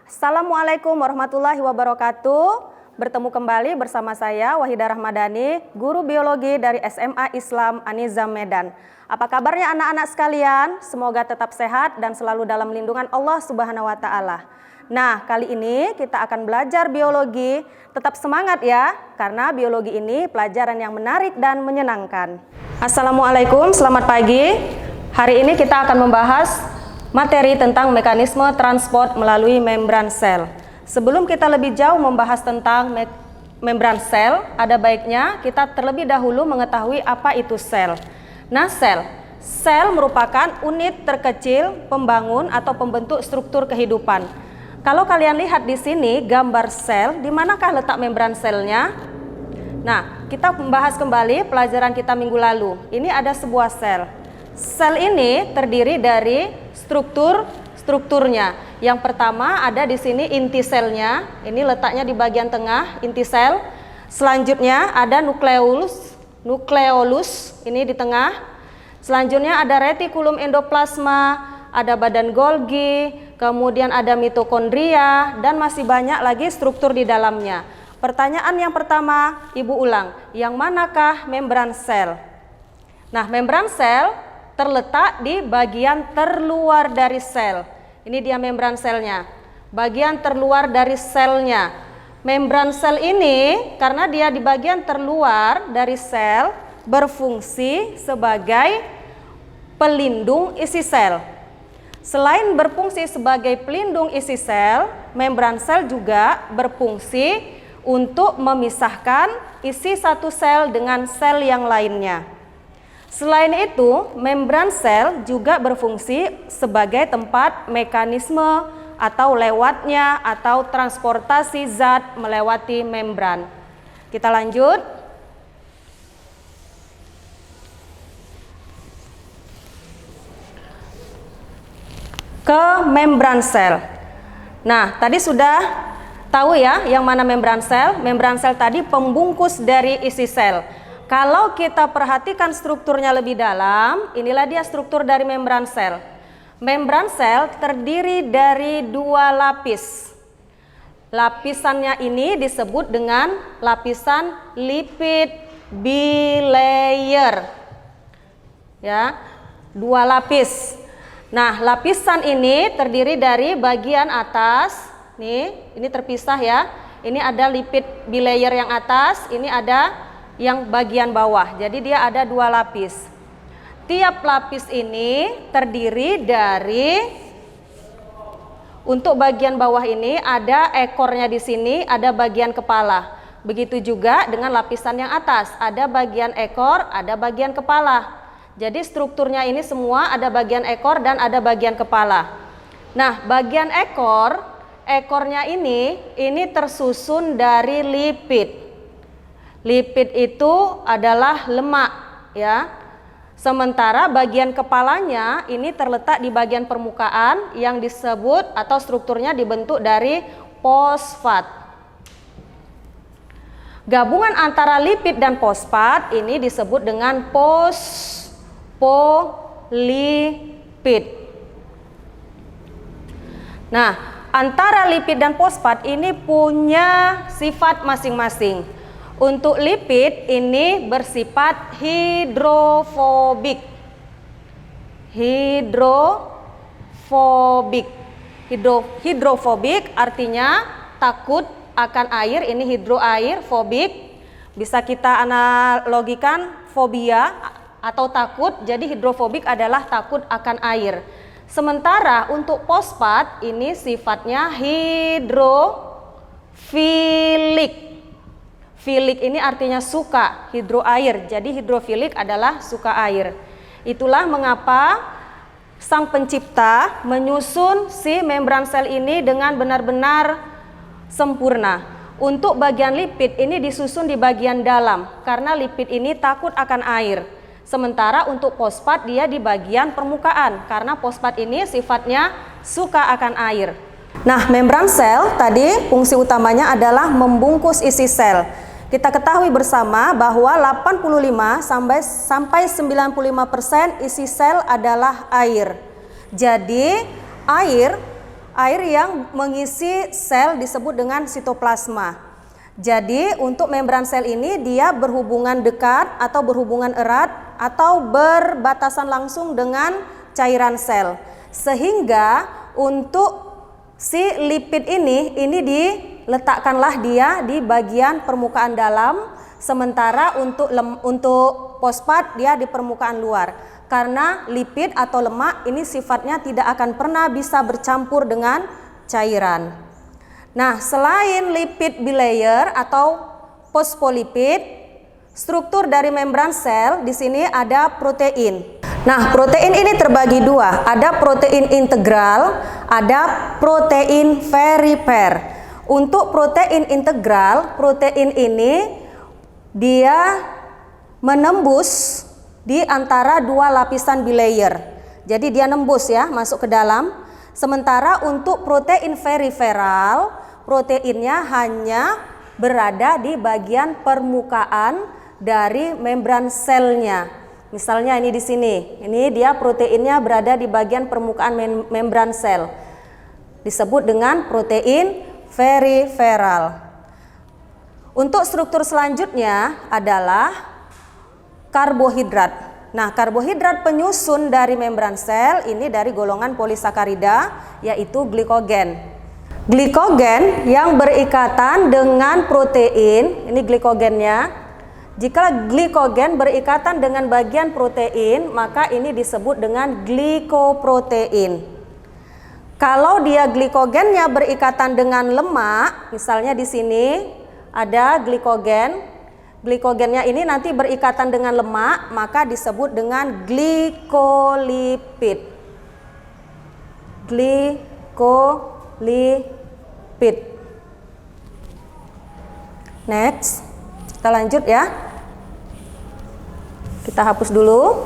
Assalamualaikum warahmatullahi wabarakatuh. Bertemu kembali bersama saya Wahidah Rahmadani, guru biologi dari SMA Islam An-Nizam Medan. Apa kabarnya anak-anak sekalian? Semoga tetap sehat dan selalu dalam lindungan Allah Subhanahu wa taala. Nah, kali ini kita akan belajar biologi. Tetap semangat ya, karena biologi ini pelajaran yang menarik dan menyenangkan. Assalamualaikum, selamat pagi. Hari ini kita akan membahas materi tentang mekanisme transport melalui membran sel. Sebelum kita lebih jauh membahas tentang membran sel, ada baiknya kita terlebih dahulu mengetahui apa itu sel. Nah, sel merupakan unit terkecil pembangun atau pembentuk struktur kehidupan. Kalau kalian lihat di sini gambar sel, di manakah letak membran selnya? Nah, kita membahas kembali pelajaran kita minggu lalu. Ini ada sebuah sel. Sel ini terdiri dari strukturnya. Yang pertama ada di sini inti selnya. Ini letaknya di bagian tengah, inti sel. Selanjutnya ada nukleolus ini di tengah. Selanjutnya ada retikulum endoplasma, ada badan Golgi, kemudian ada mitokondria dan masih banyak lagi struktur di dalamnya. Pertanyaan yang pertama, Ibu ulang, yang manakah membran sel? Nah, membran sel terletak di bagian terluar dari sel. Ini dia membran selnya. Bagian terluar dari selnya. Membran sel ini karena dia di bagian terluar dari sel berfungsi sebagai pelindung isi sel. Selain berfungsi sebagai pelindung isi sel, membran sel juga berfungsi untuk memisahkan isi satu sel dengan sel yang lainnya. Selain itu, membran sel juga berfungsi sebagai tempat mekanisme atau lewatnya atau transportasi zat melewati membran. Kita lanjut. Ke membran sel. Nah, tadi sudah tahu ya yang mana membran sel? Membran sel tadi pembungkus dari isi sel. Kalau kita perhatikan strukturnya lebih dalam, inilah dia struktur dari membran sel. Membran sel terdiri dari dua lapis. Lapisannya ini disebut dengan lapisan lipid bilayer. Ya, dua lapis. Nah, lapisan ini terdiri dari bagian atas, ini terpisah ya. Ini ada lipid bilayer yang atas, ini ada yang bagian bawah. Jadi dia ada dua lapis. Tiap lapis ini terdiri dari, untuk bagian bawah ini ada ekornya di sini, ada bagian kepala. Begitu juga dengan lapisan yang atas, ada bagian ekor, ada bagian kepala. Jadi strukturnya ini semua ada bagian ekor dan ada bagian kepala. Nah, bagian ekornya ini tersusun dari lipid. Lipid itu adalah lemak ya. Sementara bagian kepalanya ini terletak di bagian permukaan yang disebut atau strukturnya dibentuk dari fosfat. Gabungan antara lipid dan fosfat ini disebut dengan fosfolipid. Nah, antara lipid dan fosfat ini punya sifat masing-masing. Untuk lipid ini bersifat hidrofobik. Hidrofobik artinya takut akan air, ini air, fobik. Bisa kita analogikan fobia atau takut, jadi hidrofobik adalah takut akan air. Sementara untuk fosfat ini sifatnya hidrofilik. Filik ini artinya suka, hidroair. Jadi hidrofilik adalah suka air. Itulah mengapa Sang Pencipta menyusun si membran sel ini dengan benar-benar sempurna. Untuk bagian lipid ini disusun di bagian dalam karena lipid ini takut akan air. Sementara untuk fosfat dia di bagian permukaan karena fosfat ini sifatnya suka akan air. Nah, membran sel tadi fungsi utamanya adalah membungkus isi sel. Kita ketahui bersama bahwa 85 sampai 95% isi sel adalah air. Jadi air Air yang mengisi sel disebut dengan sitoplasma. Jadi untuk membran sel ini dia berhubungan dekat atau berhubungan erat atau berbatasan langsung dengan cairan sel. Sehingga untuk si lipid ini diletakkanlah dia di bagian permukaan dalam, sementara untuk fosfat dia di permukaan luar. Karena lipid atau lemak ini sifatnya tidak akan pernah bisa bercampur dengan cairan. Nah, selain lipid bilayer atau fosfolipid, struktur dari membran sel di sini ada protein. Nah, protein ini terbagi dua, ada protein integral, ada protein perifer. Untuk protein integral, protein ini dia menembus di antara dua lapisan bilayer. Jadi dia nembus ya, masuk ke dalam. Sementara untuk protein periferal, proteinnya hanya berada di bagian permukaan dari membran selnya. Misalnya ini di sini, ini dia proteinnya berada di bagian permukaan membran sel. Disebut dengan protein periferal. Untuk struktur selanjutnya adalah karbohidrat. Nah, karbohidrat penyusun dari membran sel ini dari golongan polisakarida, yaitu glikogen. Glikogen yang berikatan dengan protein, ini glikogennya. Jika glikogen berikatan dengan bagian protein, maka ini disebut dengan glikoprotein. Kalau dia glikogennya berikatan dengan lemak, misalnya di sini ada glikogen. Glikogennya ini nanti berikatan dengan lemak, maka disebut dengan glikolipid. Glikolipid. Next, kita lanjut ya. Kita hapus dulu.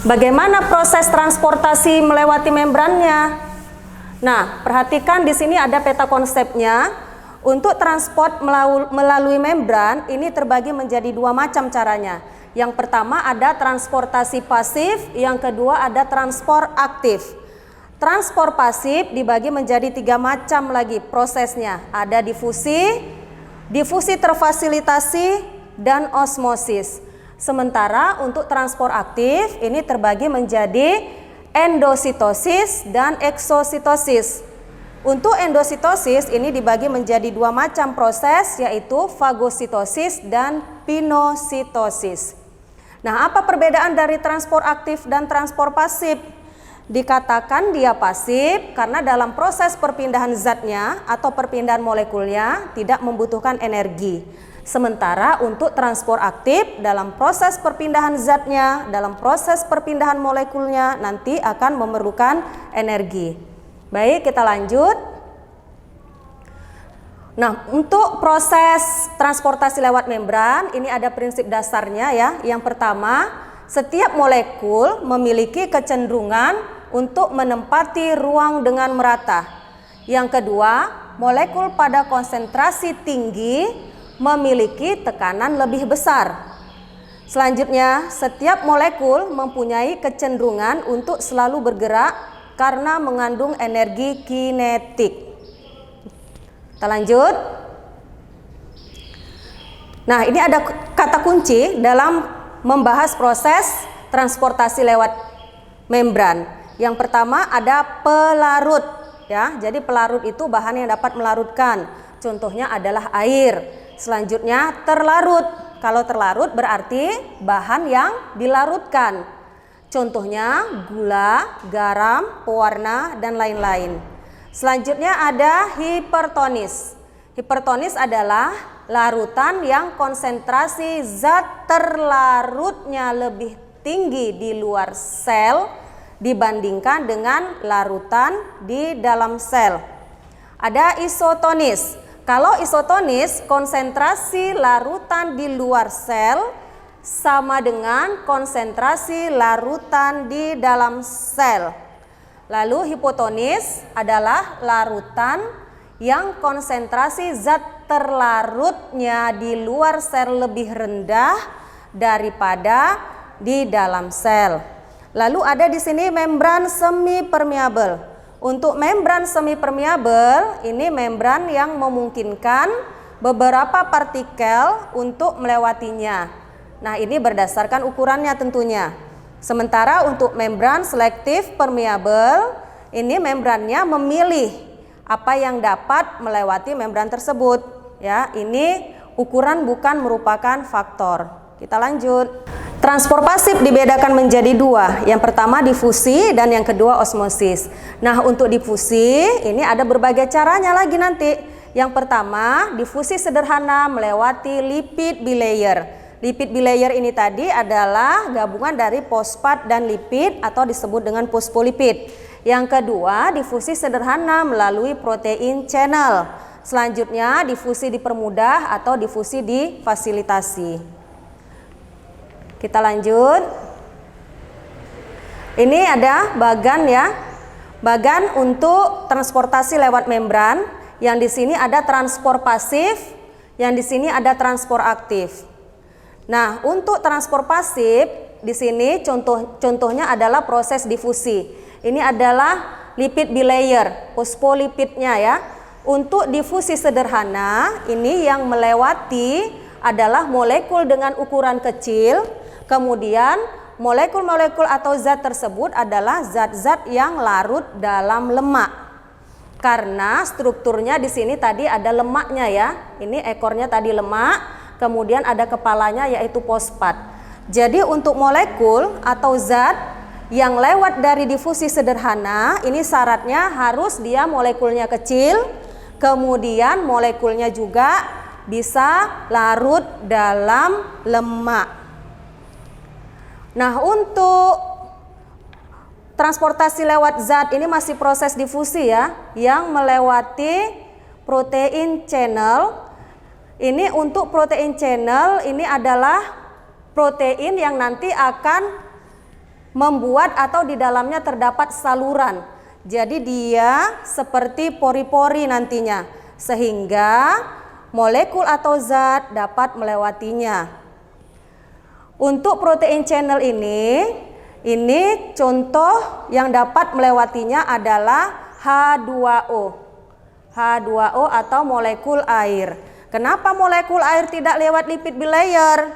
Bagaimana proses transportasi melewati membrannya? Nah, perhatikan di sini ada peta konsepnya. Untuk transport melalui membran ini terbagi menjadi dua macam caranya. Yang pertama ada transportasi pasif, yang kedua ada transport aktif. Transport pasif dibagi menjadi tiga macam lagi prosesnya. Ada difusi, difusi terfasilitasi, dan osmosis. Sementara untuk transport aktif ini terbagi menjadi endositosis dan eksositosis. Untuk endositosis ini dibagi menjadi dua macam proses, yaitu fagositosis dan pinositosis. Nah, apa perbedaan dari transport aktif dan transport pasif? Dikatakan dia pasif karena dalam proses perpindahan zatnya atau perpindahan molekulnya tidak membutuhkan energi. Sementara untuk transport aktif dalam proses perpindahan zatnya, dalam proses perpindahan molekulnya nanti akan memerlukan energi. Baik, kita lanjut. Nah, untuk proses transportasi lewat membran ini ada prinsip dasarnya ya. Yang pertama, setiap molekul memiliki kecenderungan untuk menempati ruang dengan merata. Yang kedua, molekul pada konsentrasi tinggi memiliki tekanan lebih besar. Selanjutnya, setiap molekul mempunyai kecenderungan untuk selalu bergerak karena mengandung energi kinetik. Kita lanjut. Nah, ini ada kata kunci dalam membahas proses transportasi lewat membran. Yang pertama ada pelarut ya. Jadi pelarut itu bahan yang dapat melarutkan. Contohnya adalah air. Selanjutnya terlarut. Kalau terlarut berarti bahan yang dilarutkan. Contohnya gula, garam, pewarna, dan lain-lain. Selanjutnya ada hipertonis. Hipertonis adalah larutan yang konsentrasi zat terlarutnya lebih tinggi di luar sel dibandingkan dengan larutan di dalam sel. Ada isotonis. Kalau isotonis, konsentrasi larutan di luar sel sama dengan konsentrasi larutan di dalam sel. Lalu hipotonis adalah larutan yang konsentrasi zat terlarutnya di luar sel lebih rendah daripada di dalam sel. Lalu ada di sini membran semi permeabel. Untuk membran semipermeabel, ini membran yang memungkinkan beberapa partikel untuk melewatinya. Nah, ini berdasarkan ukurannya tentunya. Sementara untuk membran selektif permeabel, ini membrannya memilih apa yang dapat melewati membran tersebut. Ya, ini ukuran bukan merupakan faktor. Kita lanjut. Transport pasif dibedakan menjadi dua. Yang pertama difusi dan yang kedua osmosis. Nah, untuk difusi ini ada berbagai caranya lagi nanti. Yang pertama, difusi sederhana melewati lipid bilayer. Lipid bilayer ini tadi adalah gabungan dari fosfat dan lipid atau disebut dengan fosfolipid. Yang kedua, difusi sederhana melalui protein channel. Selanjutnya, difusi dipermudah atau difusi difasilitasi. Kita lanjut. Ini ada bagan ya. Bagan untuk transportasi lewat membran. Yang di sini ada transport pasif, yang di sini ada transport aktif. Nah, untuk transport pasif di sini contohnya adalah proses difusi. Ini adalah lipid bilayer, fosfolipidnya ya. Untuk difusi sederhana, ini yang melewati adalah molekul dengan ukuran kecil. Kemudian molekul-molekul atau zat tersebut adalah zat-zat yang larut dalam lemak. Karena strukturnya di sini tadi ada lemaknya ya. Ini ekornya tadi lemak, kemudian ada kepalanya yaitu fosfat. Jadi untuk molekul atau zat yang lewat dari difusi sederhana, ini syaratnya harus dia molekulnya kecil, kemudian molekulnya juga bisa larut dalam lemak. Nah, untuk transportasi lewat zat ini masih proses difusi ya, yang melewati protein channel. Ini untuk protein channel ini adalah protein yang nanti akan membuat atau di dalamnya terdapat saluran. Jadi dia seperti pori-pori nantinya, sehingga molekul atau zat dapat melewatinya. Untuk protein channel ini contoh yang dapat melewatinya adalah H2O. H2O atau molekul air. Kenapa molekul air tidak lewat lipid bilayer?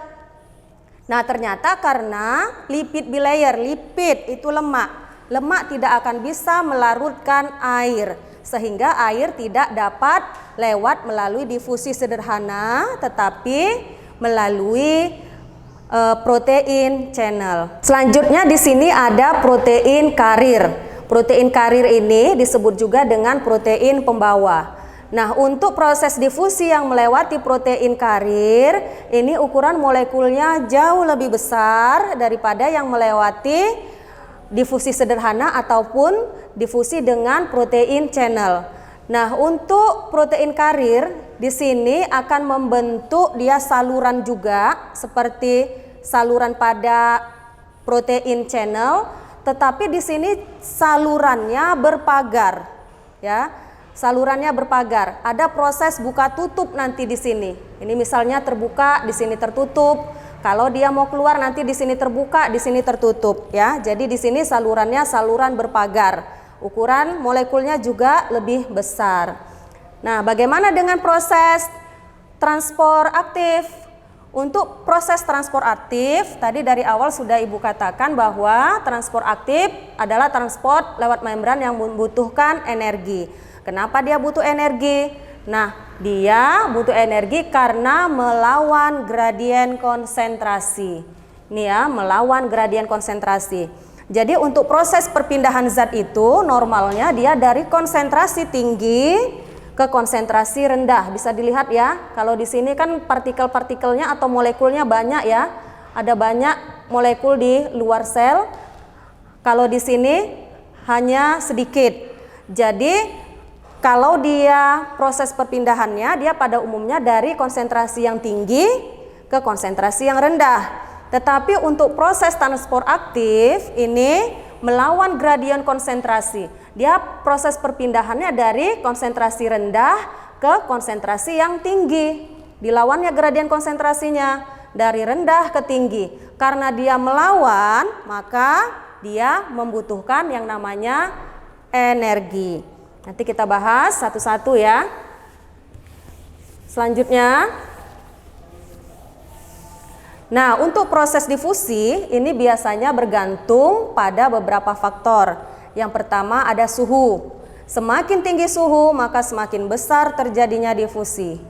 Nah, ternyata karena lipid bilayer, lipid itu lemak. Lemak tidak akan bisa melarutkan air, sehingga air tidak dapat lewat melalui difusi sederhana, tetapi melalui protein channel. Selanjutnya di sini ada protein karir. Protein karir ini disebut juga dengan protein pembawa. Nah, untuk proses difusi yang melewati protein karir, ini ukuran molekulnya jauh lebih besar daripada yang melewati difusi sederhana ataupun difusi dengan protein channel. Nah, untuk protein karir di sini akan membentuk dia saluran juga seperti saluran pada protein channel, tetapi di sini salurannya berpagar, ya. Salurannya berpagar. Ada proses buka tutup nanti di sini. Ini misalnya terbuka, di sini tertutup. Kalau dia mau keluar nanti di sini terbuka, di sini tertutup, ya. Jadi di sini salurannya saluran berpagar. Ukuran molekulnya juga lebih besar. Nah, bagaimana dengan proses transport aktif? Untuk proses transport aktif, tadi dari awal sudah Ibu katakan bahwa transport aktif adalah transport lewat membran yang membutuhkan energi. Kenapa dia butuh energi? Nah, dia butuh energi karena melawan gradien konsentrasi. Ini ya, melawan gradien konsentrasi. Jadi untuk proses perpindahan zat itu normalnya dia dari konsentrasi tinggi ke konsentrasi rendah. Bisa dilihat ya, kalau di sini kan partikel-partikelnya atau molekulnya banyak ya. Ada banyak molekul di luar sel. Kalau di sini hanya sedikit. Jadi kalau dia proses perpindahannya, dia pada umumnya dari konsentrasi yang tinggi ke konsentrasi yang rendah. Tetapi untuk proses transport aktif ini melawan gradien konsentrasi. Dia proses perpindahannya dari konsentrasi rendah ke konsentrasi yang tinggi. Dilawannya gradien konsentrasinya dari rendah ke tinggi. Karena dia melawan, maka dia membutuhkan yang namanya energi. Nanti kita bahas satu-satu ya. Selanjutnya, nah untuk proses difusi ini biasanya bergantung pada beberapa faktor. Yang pertama ada suhu. Semakin tinggi suhu maka semakin besar terjadinya difusi.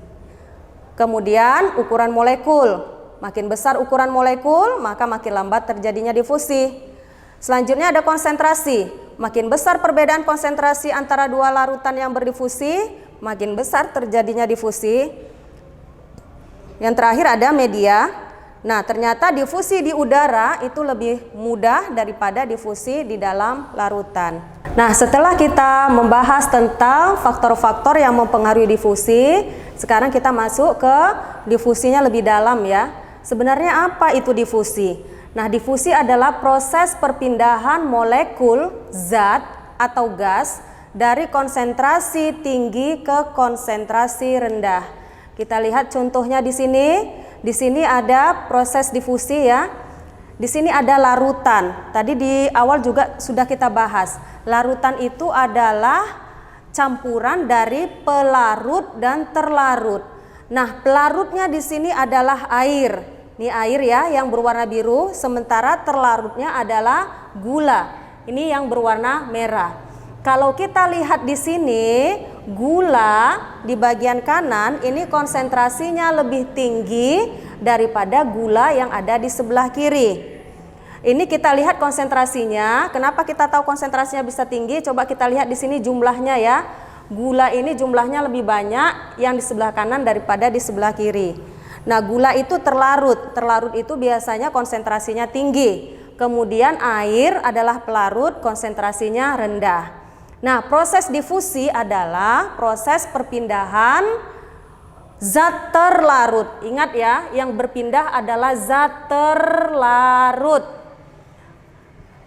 Kemudian ukuran molekul. Makin besar ukuran molekul maka makin lambat terjadinya difusi. Selanjutnya ada konsentrasi. Makin besar perbedaan konsentrasi antara dua larutan yang berdifusi, makin besar terjadinya difusi. Yang terakhir ada media. Nah, ternyata difusi di udara itu lebih mudah daripada difusi di dalam larutan. Nah, setelah kita membahas tentang faktor-faktor yang mempengaruhi difusi, sekarang kita masuk ke difusinya lebih dalam ya. Sebenarnya apa itu difusi? Nah, difusi adalah proses perpindahan molekul zat atau gas dari konsentrasi tinggi ke konsentrasi rendah. Kita lihat contohnya di sini. Di sini ada proses difusi ya. Di sini ada larutan. Tadi di awal juga sudah kita bahas. Larutan itu adalah campuran dari pelarut dan terlarut. Nah, pelarutnya di sini adalah air. Ini air ya yang berwarna biru, sementara terlarutnya adalah gula. Ini yang berwarna merah. Kalau kita lihat di sini, gula di bagian kanan ini konsentrasinya lebih tinggi daripada gula yang ada di sebelah kiri. Ini kita lihat konsentrasinya. Kenapa kita tahu konsentrasinya bisa tinggi? Coba kita lihat di sini jumlahnya ya. Gula ini jumlahnya lebih banyak yang di sebelah kanan daripada di sebelah kiri. Nah, gula itu terlarut. Terlarut itu biasanya konsentrasinya tinggi. Kemudian air adalah pelarut, konsentrasinya rendah. Nah, proses difusi adalah proses perpindahan zat terlarut. Ingat ya, yang berpindah adalah zat terlarut.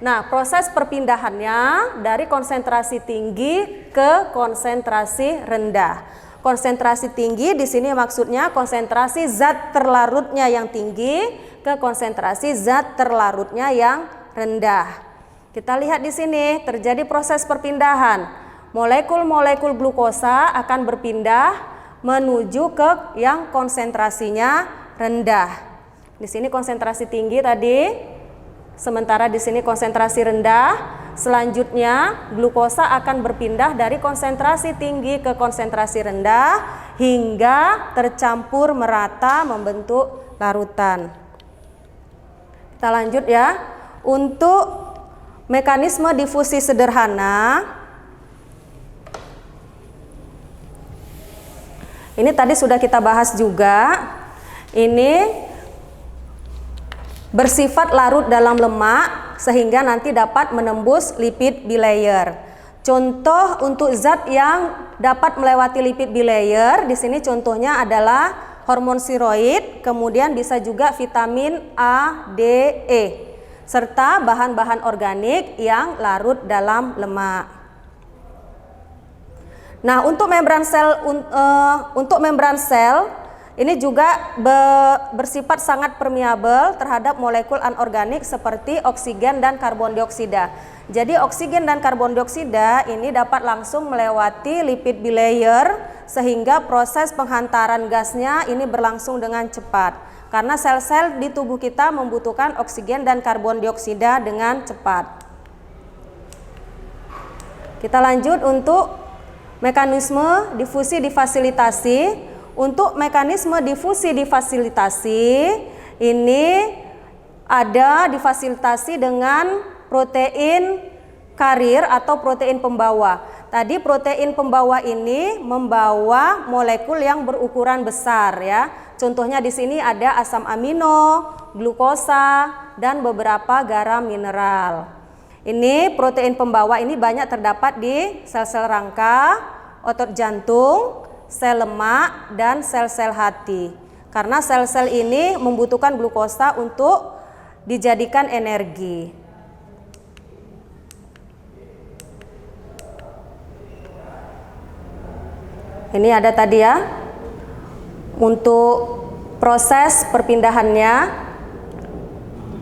Nah, proses perpindahannya dari konsentrasi tinggi ke konsentrasi rendah. Konsentrasi tinggi di sini maksudnya konsentrasi zat terlarutnya yang tinggi ke konsentrasi zat terlarutnya yang rendah. Kita lihat di sini terjadi proses perpindahan. Molekul-molekul glukosa akan berpindah menuju ke yang konsentrasinya rendah. Di sini konsentrasi tinggi tadi, sementara di sini konsentrasi rendah. Selanjutnya glukosa akan berpindah dari konsentrasi tinggi ke konsentrasi rendah hingga tercampur merata membentuk larutan. Kita lanjut ya. Untuk mekanisme difusi sederhana, ini tadi sudah kita bahas juga. Ini bersifat larut dalam lemak sehingga nanti dapat menembus lipid bilayer. Contoh untuk zat yang dapat melewati lipid bilayer di sini contohnya adalah hormon steroid, kemudian bisa juga vitamin A, D, E, serta bahan-bahan organik yang larut dalam lemak. Nah, untuk membran sel ini juga bersifat sangat permeabel terhadap molekul anorganik seperti oksigen dan karbon dioksida. Jadi oksigen dan karbon dioksida ini dapat langsung melewati lipid bilayer sehingga proses penghantaran gasnya ini berlangsung dengan cepat. Karena sel-sel di tubuh kita membutuhkan oksigen dan karbon dioksida dengan cepat. Kita lanjut untuk mekanisme difusi difasilitasi. Untuk mekanisme difusi difasilitasi ini ada difasilitasi dengan protein karir atau protein pembawa. Tadi protein pembawa ini membawa molekul yang berukuran besar ya. Contohnya di sini ada asam amino, glukosa, dan beberapa garam mineral. Ini protein pembawa ini banyak terdapat di sel-sel rangka, otot jantung, sel lemak, dan sel-sel hati. Karena sel-sel ini membutuhkan glukosa untuk dijadikan energi. Ini ada tadi ya, untuk proses perpindahannya.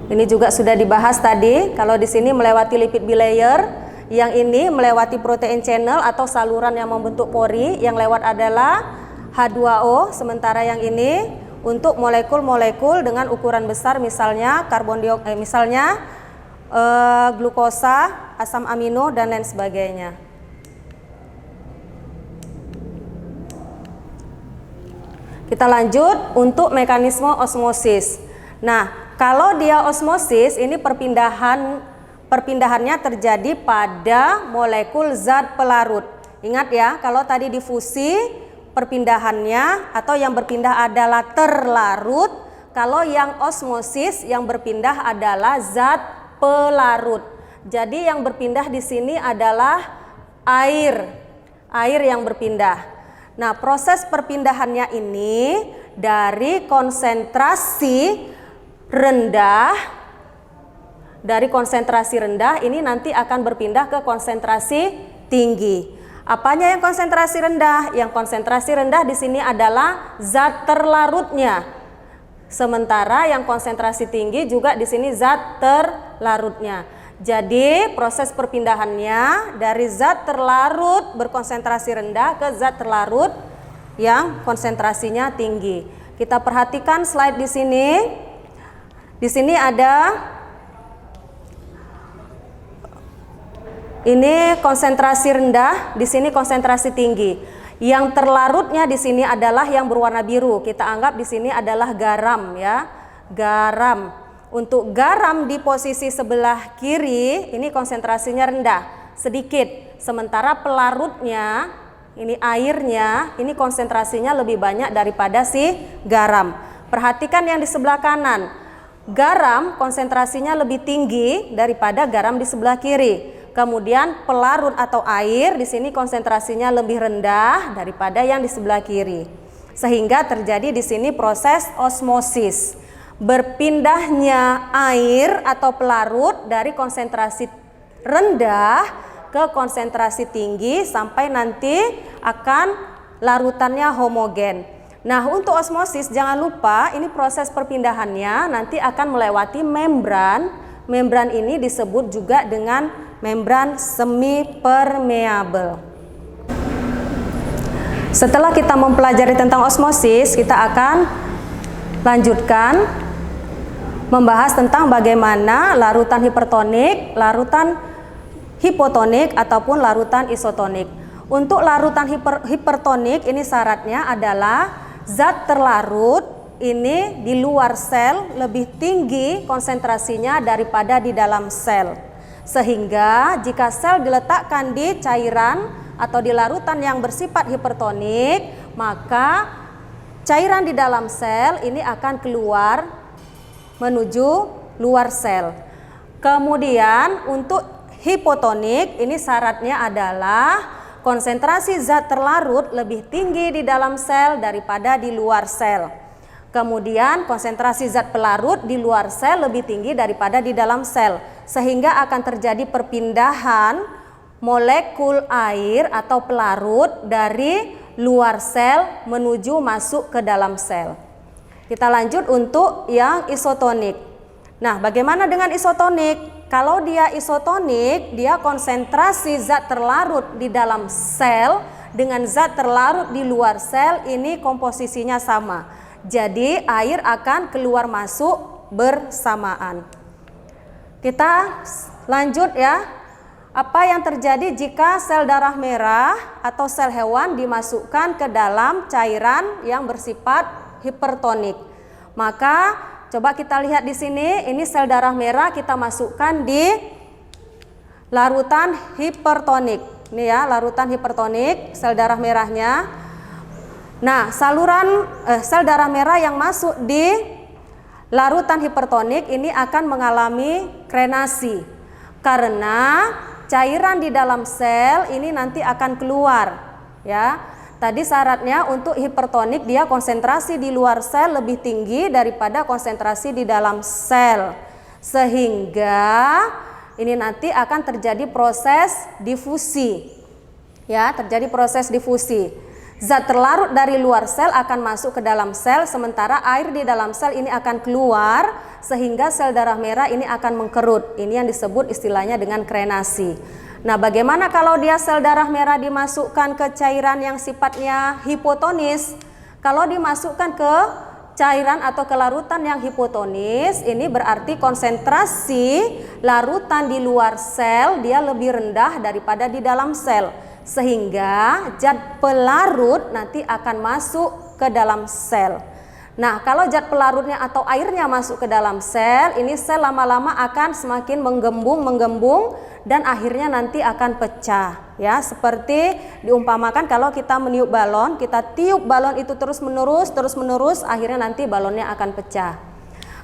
Ini juga sudah dibahas tadi. Kalau di sini melewati lipid bilayer, Yang ini melewati protein channel atau saluran yang membentuk pori, yang lewat adalah H2O, sementara yang ini untuk molekul-molekul dengan ukuran besar, misalnya glukosa, asam amino, dan lain sebagainya. Kita lanjut untuk mekanisme osmosis. Nah, kalau dia osmosis, ini perpindahannya terjadi pada molekul zat pelarut. Ingat ya, kalau tadi difusi, perpindahannya atau yang berpindah adalah terlarut. Kalau yang osmosis, yang berpindah adalah zat pelarut. Jadi yang berpindah di sini adalah air yang berpindah. Nah, proses perpindahannya ini dari konsentrasi rendah ini nanti akan berpindah ke konsentrasi tinggi. Apanya yang konsentrasi rendah? Yang konsentrasi rendah di sini adalah zat terlarutnya. Sementara yang konsentrasi tinggi juga di sini zat terlarutnya. Jadi proses perpindahannya dari zat terlarut berkonsentrasi rendah ke zat terlarut yang konsentrasinya tinggi. Kita perhatikan slide di sini. Di sini ada ini konsentrasi rendah, di sini konsentrasi tinggi. Yang terlarutnya di sini adalah yang berwarna biru. Kita anggap di sini adalah garam ya. Garam. Untuk garam di posisi sebelah kiri ini konsentrasinya rendah, sedikit. Sementara pelarutnya, ini airnya, ini konsentrasinya lebih banyak daripada si garam. Perhatikan yang di sebelah kanan. Garam konsentrasinya lebih tinggi daripada garam di sebelah kiri. Kemudian pelarut atau air di sini konsentrasinya lebih rendah daripada yang di sebelah kiri. Sehingga terjadi di sini proses osmosis. Berpindahnya air atau pelarut dari konsentrasi rendah ke konsentrasi tinggi sampai nanti akan larutannya homogen. Nah, untuk osmosis jangan lupa ini proses perpindahannya nanti akan melewati membran. Membran ini disebut juga dengan membran semi permeabel. Setelah kita mempelajari tentang osmosis, kita akan lanjutkan membahas tentang bagaimana larutan hipertonik, larutan hipotonik ataupun larutan isotonik. Untuk larutan hipertonik ini syaratnya adalah zat terlarut ini di luar sel lebih tinggi konsentrasinya daripada di dalam sel. Sehingga jika sel diletakkan di cairan atau di larutan yang bersifat hipertonik, maka cairan di dalam sel ini akan keluar menuju luar sel. Kemudian untuk hipotonik ini syaratnya adalah konsentrasi zat terlarut lebih tinggi di dalam sel daripada di luar sel. Kemudian konsentrasi zat pelarut di luar sel lebih tinggi daripada di dalam sel. Sehingga akan terjadi perpindahan molekul air atau pelarut dari luar sel menuju masuk ke dalam sel. Kita lanjut untuk yang isotonik. Nah, bagaimana dengan isotonik? Kalau dia isotonik, dia konsentrasi zat terlarut di dalam sel dengan zat terlarut di luar sel ini komposisinya sama. Jadi air akan keluar masuk bersamaan. Kita lanjut ya. Apa yang terjadi jika sel darah merah atau sel hewan dimasukkan ke dalam cairan yang bersifat hipertonik? Maka coba kita lihat di sini, ini sel darah merah kita masukkan di larutan hipertonik. Ini ya, larutan hipertonik, sel darah merahnya. Nah, saluran sel darah merah yang masuk di larutan hipertonik ini akan mengalami krenasi. Karena cairan di dalam sel ini nanti akan keluar, ya. Tadi syaratnya untuk hipertonik dia konsentrasi di luar sel lebih tinggi daripada konsentrasi di dalam sel. Sehingga ini nanti akan terjadi proses difusi. Ya, terjadi proses difusi. Zat terlarut dari luar sel akan masuk ke dalam sel, sementara air di dalam sel ini akan keluar, sehingga sel darah merah ini akan mengkerut. Ini yang disebut istilahnya dengan krenasi. Nah, bagaimana kalau dia sel darah merah dimasukkan ke cairan yang sifatnya hipotonis? Kalau dimasukkan ke cairan atau ke larutan yang hipotonis, ini berarti konsentrasi larutan di luar sel dia lebih rendah daripada di dalam sel, sehingga zat pelarut nanti akan masuk ke dalam sel. Nah, kalau zat pelarutnya atau airnya masuk ke dalam sel, ini sel lama-lama akan semakin menggembung dan akhirnya nanti akan pecah, ya. Seperti diumpamakan kalau kita meniup balon, kita tiup balon itu terus-menerus, akhirnya nanti balonnya akan pecah.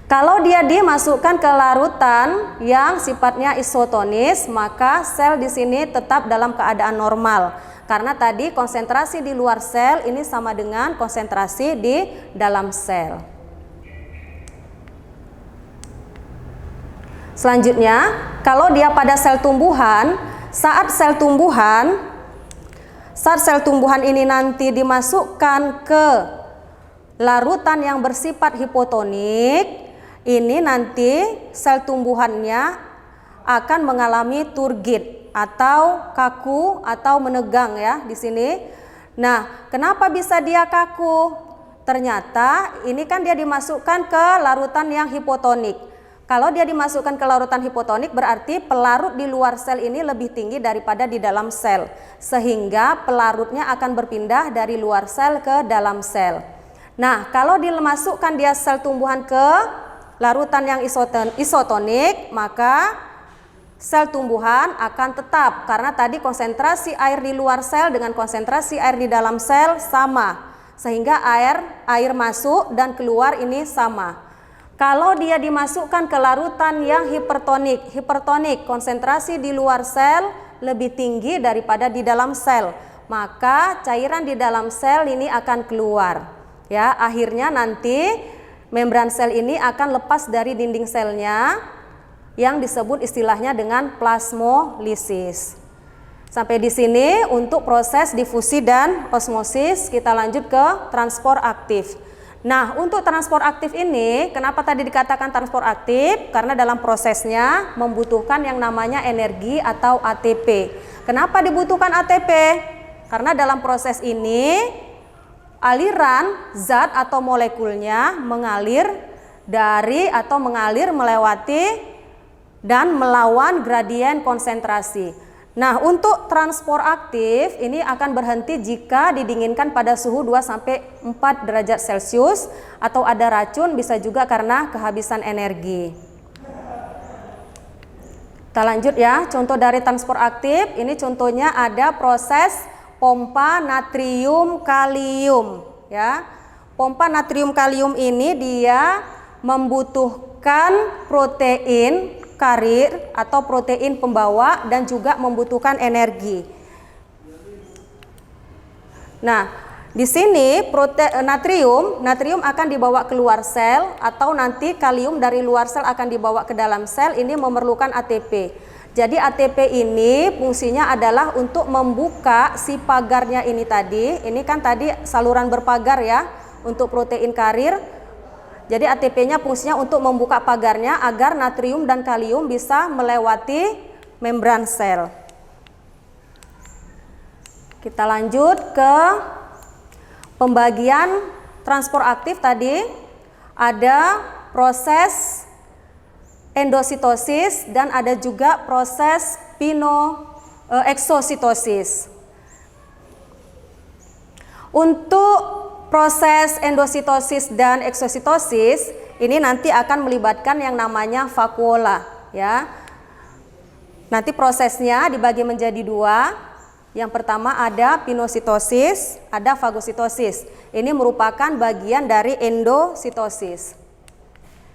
Kalau dia dimasukkan ke larutan yang sifatnya isotonis, maka sel di sini tetap dalam keadaan normal. Karena tadi konsentrasi di luar sel ini sama dengan konsentrasi di dalam sel. Selanjutnya, kalau dia pada sel tumbuhan, saat sel tumbuhan ini nanti dimasukkan ke larutan yang bersifat hipotonik, ini nanti sel tumbuhannya akan mengalami turgid atau kaku atau menegang, ya, di sini. Nah, kenapa bisa dia kaku? Ternyata ini kan dia dimasukkan ke larutan yang hipotonik. Kalau dia dimasukkan ke larutan hipotonik berarti pelarut di luar sel ini lebih tinggi daripada di dalam sel, sehingga pelarutnya akan berpindah dari luar sel ke dalam sel. Nah, kalau dimasukkan dia sel tumbuhan ke larutan yang isotonik, maka sel tumbuhan akan tetap, karena tadi konsentrasi air di luar sel dengan konsentrasi air di dalam sel sama, sehingga air masuk dan keluar ini sama. Kalau dia dimasukkan ke larutan yang hipertonik, konsentrasi di luar sel lebih tinggi daripada di dalam sel, maka cairan di dalam sel ini akan keluar, ya. Akhirnya nanti membran sel ini akan lepas dari dinding selnya, yang disebut istilahnya dengan plasmolisis. Sampai di sini untuk proses difusi dan osmosis. Kita lanjut ke transport aktif. Nah, untuk transport aktif ini, kenapa tadi dikatakan transport aktif? Karena dalam prosesnya membutuhkan yang namanya energi atau ATP. Kenapa dibutuhkan ATP? Karena dalam proses ini aliran zat atau molekulnya mengalir melewati dan melawan gradien konsentrasi. Nah, untuk transport aktif ini akan berhenti jika didinginkan pada suhu 2-4 derajat Celcius atau ada racun, bisa juga karena kehabisan energi. Kita lanjut, ya. Contoh dari transport aktif, ini contohnya ada proses pompa natrium kalium, ya. Pompa natrium kalium ini dia membutuhkan protein karir atau protein pembawa dan juga membutuhkan energi. Nah, di sini natrium akan dibawa keluar sel atau nanti kalium dari luar sel akan dibawa ke dalam sel, ini memerlukan ATP. Jadi ATP ini fungsinya adalah untuk membuka si pagarnya ini tadi. Ini kan tadi saluran berpagar, ya, untuk protein karir. Jadi ATP-nya fungsinya untuk membuka pagarnya agar natrium dan kalium bisa melewati membran sel. Kita lanjut ke pembagian transport aktif tadi. Ada proses endositosis dan ada juga proses eksositosis. Untuk proses endositosis dan eksositosis ini nanti akan melibatkan yang namanya vakuola, ya. Nanti prosesnya dibagi menjadi dua. Yang pertama ada pinositosis, ada fagositosis. Ini merupakan bagian dari endositosis.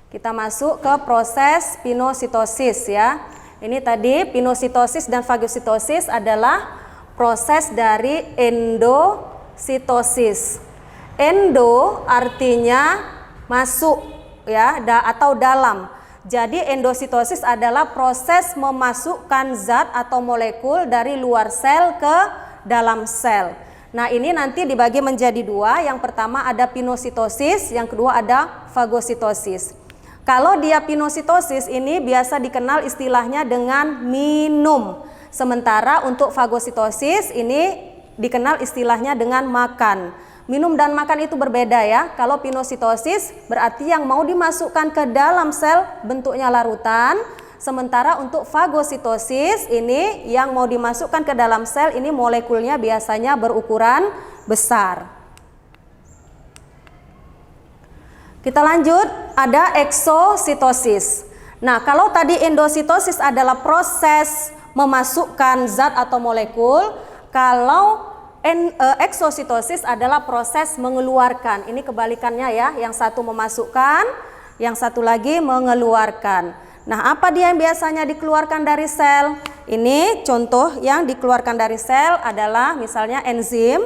Kita masuk ke proses pinositosis, ya. Ini tadi pinositosis dan fagositosis adalah proses dari endositosis. Endo artinya masuk, ya, atau dalam. Jadi endositosis adalah proses memasukkan zat atau molekul dari luar sel ke dalam sel. Nah, ini nanti dibagi menjadi dua. Yang pertama ada pinositosis, yang kedua ada fagositosis. Kalau dia pinositosis ini biasa dikenal istilahnya dengan minum. Sementara untuk fagositosis ini dikenal istilahnya dengan makan. Minum dan makan itu berbeda ya. Kalau pinositosis berarti yang mau dimasukkan ke dalam sel bentuknya larutan. Sementara untuk fagositosis ini yang mau dimasukkan ke dalam sel ini molekulnya biasanya berukuran besar. Kita lanjut, ada eksositosis. Nah, kalau tadi endositosis adalah proses memasukkan zat atau molekul, kalau eksositosis adalah proses mengeluarkan. Ini kebalikannya ya, yang satu memasukkan, yang satu lagi mengeluarkan. Nah, apa dia yang biasanya dikeluarkan dari sel? Ini contoh yang dikeluarkan dari sel adalah misalnya enzim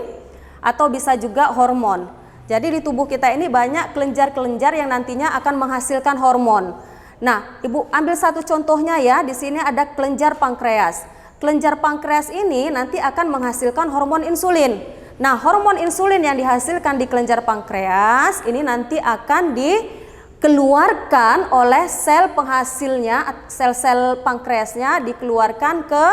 atau bisa juga hormon. Jadi di tubuh kita ini banyak kelenjar-kelenjar yang nantinya akan menghasilkan hormon. Nah, Ibu ambil satu contohnya ya, di sini ada kelenjar pankreas. Kelenjar pankreas ini nanti akan menghasilkan hormon insulin. Nah, hormon insulin yang dihasilkan di kelenjar pankreas ini nanti akan dikeluarkan oleh sel penghasilnya, sel-sel pankreasnya dikeluarkan ke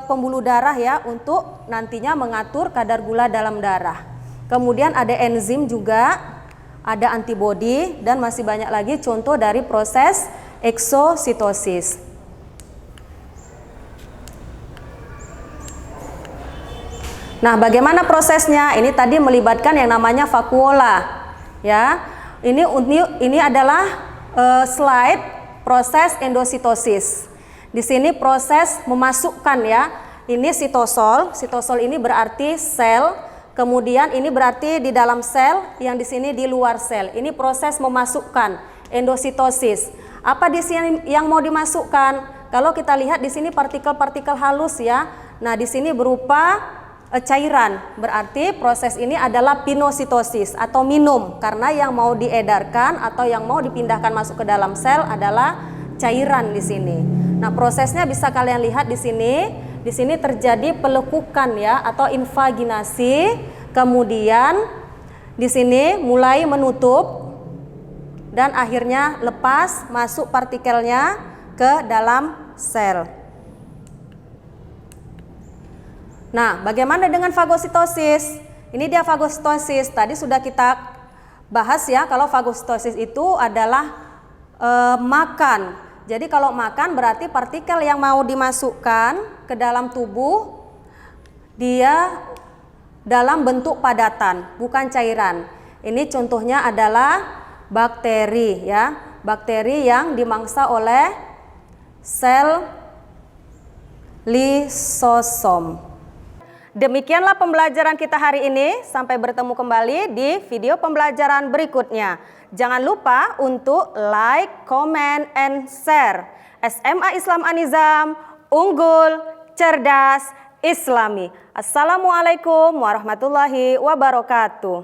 pembuluh darah ya, untuk nantinya mengatur kadar gula dalam darah. Kemudian ada enzim juga, ada antibodi, dan masih banyak lagi contoh dari proses eksositosis. Nah, bagaimana prosesnya? Ini tadi melibatkan yang namanya vakuola. Ya, ini adalah slide proses endositosis. Di sini proses memasukkan ya. Ini sitosol. Sitosol ini berarti sel. Kemudian ini berarti di dalam sel, yang di sini di luar sel. Ini proses memasukkan endositosis. Apa di sini yang mau dimasukkan? Kalau kita lihat di sini partikel-partikel halus ya. Nah, di sini berupa cairan, berarti proses ini adalah pinositosis atau minum, karena yang mau diedarkan atau yang mau dipindahkan masuk ke dalam sel adalah cairan di sini. Nah, prosesnya bisa kalian lihat di sini. Di sini terjadi pelekukan ya atau invaginasi, kemudian di sini mulai menutup dan akhirnya lepas masuk partikelnya ke dalam sel. Nah, bagaimana dengan fagositosis? Ini dia fagositosis. Tadi sudah kita bahas ya, kalau fagositosis itu adalah makan. Jadi kalau makan berarti partikel yang mau dimasukkan ke dalam tubuh dia dalam bentuk padatan, bukan cairan. Ini contohnya adalah bakteri ya. Bakteri yang dimangsa oleh sel lisosom. Demikianlah pembelajaran kita hari ini. Sampai bertemu kembali di video pembelajaran berikutnya. Jangan lupa untuk like, comment, and share. SMA Islam An-Nizam, unggul, cerdas, Islami. Assalamualaikum warahmatullahi wabarakatuh.